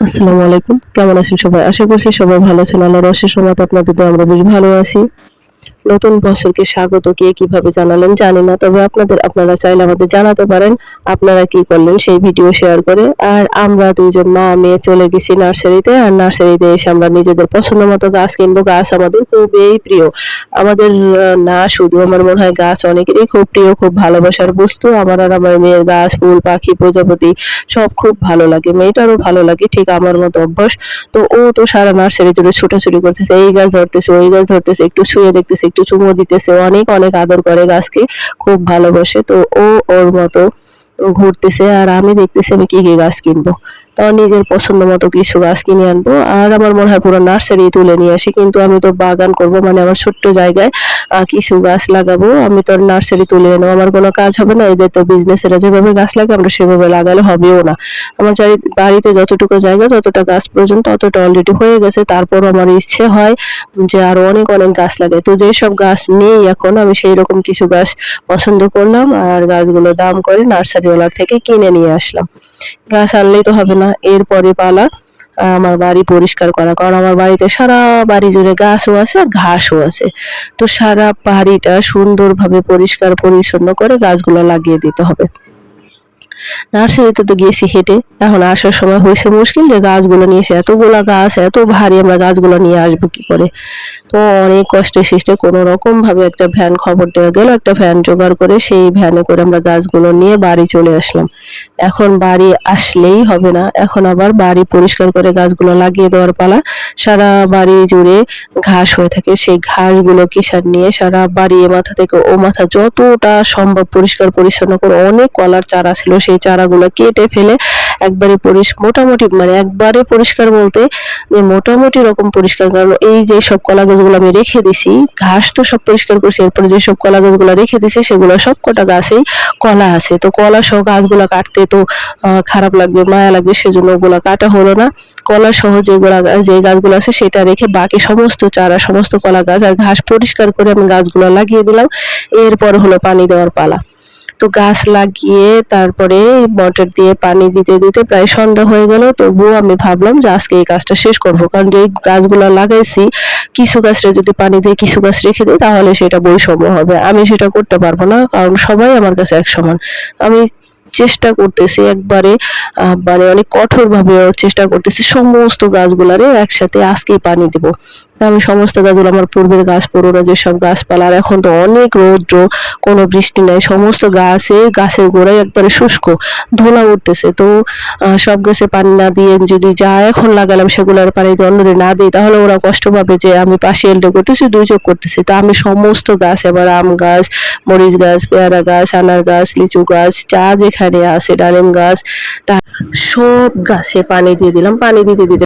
আসসালামু আলাইকুম। কেমন আছেন সবাই? আশা করছি সবাই ভালো আছেন। আল্লাহর অশেষ রহমতে আপনাদের দোয়ায় আমরা বেশ ভালো আছি। নতুন বছরকে স্বাগত কে কিভাবে জানালেন জানি না। তবে আপনারা চাইলে আমাদের জানাতে পারেন। আপনারা কি করলেন সেই ভিডিও শেয়ার করে। আর আমরা ২ জন মা মেয়ে চলে গেছি নার্সারিতে। আর নার্সারিতে এসে আমরা নিজেদের পছন্দ মতো গাছ কিনবো। গাছ আমাদের খুবই প্রিয়। আমাদের না শুধু আমার মনে হয় গাছ অনেকেরই খুব প্রিয়, খুব ভালোবাসার বস্তু। আমার আর আমার মেয়ের গাছ, ফুল, পাখি, প্রজাপতি সব খুব ভালো লাগে। মেয়েটারও ভালো লাগে ঠিক আমার মতো অভ্যাস। তো ও তো সারা নার্সারি জুড়ে ছুটাছুটি করতেছে। এই গাছ ধরতেছে, ওই গাছ ধরতেছে, একটু ছুঁয়ে দেখতেছে, একটু চুমু দিতেছে। অনেক, অনেক আদর করে গাছকে। খুব ভালোবাসে। তো ও ওর মতো ঘুরতেছে আর আমি দেখতেছি আমি কি, কি গাছ কিনবো। তো নিজের পছন্দ মতো কিছু গাছ কিনে আনবো। আর আমার মনে হয় পুরো নার্সারি তুলে নিয়ে আসি। কিন্তু আমি তো বাগান করব মানে আমার ছোট্ট জায়গায় কিছু গাছ লাগাবো। আমি তো আর নার্সারি তুলে এনে আমার কোনো কাজ হবে না। এদের তো বিজনেস এরা যেভাবে গাছ লাগায় আমরা সেভাবে লাগালে হবেও না। আমার বাড়িতে যতটুকু জায়গা যতটা গাছ প্রয়োজন ততটা অলরেডি হয়ে গেছে। তারপরও আমার ইচ্ছে হয় যে আরো অনেক, অনেক গাছ লাগাই। তো যেসব গাছ নেই এখন আমি সেইরকম কিছু গাছ পছন্দ করলাম আর গাছগুলোর দাম করে নার্সারিওয়ালার থেকে কিনে নিয়ে আসলাম। গাছ আনলেই তো হবে না। এরপরে পালা আমার বাড়ি পরিষ্কার করা। কারণ আমার বাড়িতে সারা বাড়ি জুড়ে গাছও আছে আর ঘাসও আছে। তো সারা বাড়িটা সুন্দরভাবে পরিষ্কার পরিচ্ছন্ন করে গাছগুলো লাগিয়ে দিতে হবে। নার্সারিতে তো গেছি হেঁটে। এখন আসার সময় হয়েছে মুশকিল যে গাছগুলো নিয়ে এসে এতগুলা গাছ এত ভারী আমরা গাছগুলো নিয়ে আসবো কি করে। তো অনেক কষ্টে সৃষ্টে কোনো রকম ভাবে একটা ভ্যান খবর দেওয়া গেল। একটা ভ্যান জোগাড় করে সেই ভ্যানে করে আমরা গাছগুলো নিয়ে বাড়ি চলে আসলাম। এখন বাড়ি আসলেই হবে না। এখন আবার বাড়ি পরিষ্কার করে গাছগুলো লাগিয়ে দেওয়ার পালা। সারা বাড়ি জুড়ে ঘাস হয়ে থাকে। সেই ঘাসগুলো কিষান নিয়ে সারা বাড়ি এ মাথা থেকে ও মাথা যতটা সম্ভব পরিষ্কার পরিচ্ছন্ন করে অনেক কলার চারা ছিল সেই চারাগুলো কেটে ফেলে একবারে মোটামুটি মানে একবারে পরিষ্কার বলতে মোটামুটি রকম পরিষ্কার। কারণ এই যে সব কলা গাছগুলো আমি রেখে দিছি ঘাস তো সব পরিষ্কার করছি। এরপরে যেসব কলা গাছগুলো রেখে দিছি সেগুলো সব কটা গাছেই কলা আছে। তো কলা সহ গাছগুলো কাটতে তো খারাপ লাগবে, মায়া লাগবে, সেজন্য ওগুলো কাটা হলো না। কলা সহ যে গাছগুলো আছে সেটা রেখে বাকি সমস্ত চারা সমস্ত কলা গাছ আর ঘাস পরিষ্কার করে আমি গাছগুলো লাগিয়ে দিলাম। এরপর হলো পানি দেওয়ার পালা। তো গাছ লাগিয়ে তারপরে মোটর দিয়ে পানি দিতে দিতে প্রায় সন্ধ্যা হয়ে গেল। তবুও আমি ভাবলাম যে আজকে এই কাজটা শেষ করবো। কারণ যেই গাছগুলো লাগাইছি কিছু গাছটা যদি পানি দিয়ে কিছু গাছ রেখে দিই তাহলে সেটা বৈষম্য হবে। আমি সেটা করতে পারবো না কারণ সবাই আমার কাছে এক সমান। আমি চেষ্টা করতেছি একবারে মানে অনেক কঠোরভাবে চেষ্টা করতেছি সমস্ত গাছগুলারে একসাথে আজকেই পানি দেব। আমি সমস্ত গাছগুলো আমার পূর্বের গাছ পুরনো যেসব গাছপালা আর এখন তো অনেক রৌদ্র, কোনো বৃষ্টি নাই, সমস্ত গাছের গোড়ায় একবারে শুষ্ক ধুলা উঠতেছে। তো সব গাছে পানি না দিয়ে যদি যা এখন লাগালাম সেগুলোর পানি যদি অন্যরে না দিই তাহলে ওরা কষ্ট পাবে যে আমি পাশে এলডে করতেছি দুর্যোগ করতেছি। তো আমি সমস্ত গাছ এবার আম গাছ, মরিচ গাছ, পেয়ারা গাছ, আনার গাছ, লিচু গাছ যা যেখানে আছে ডালিম গাছ সব গাছে পানি দিয়ে দিলাম। পানি দিতে দিতে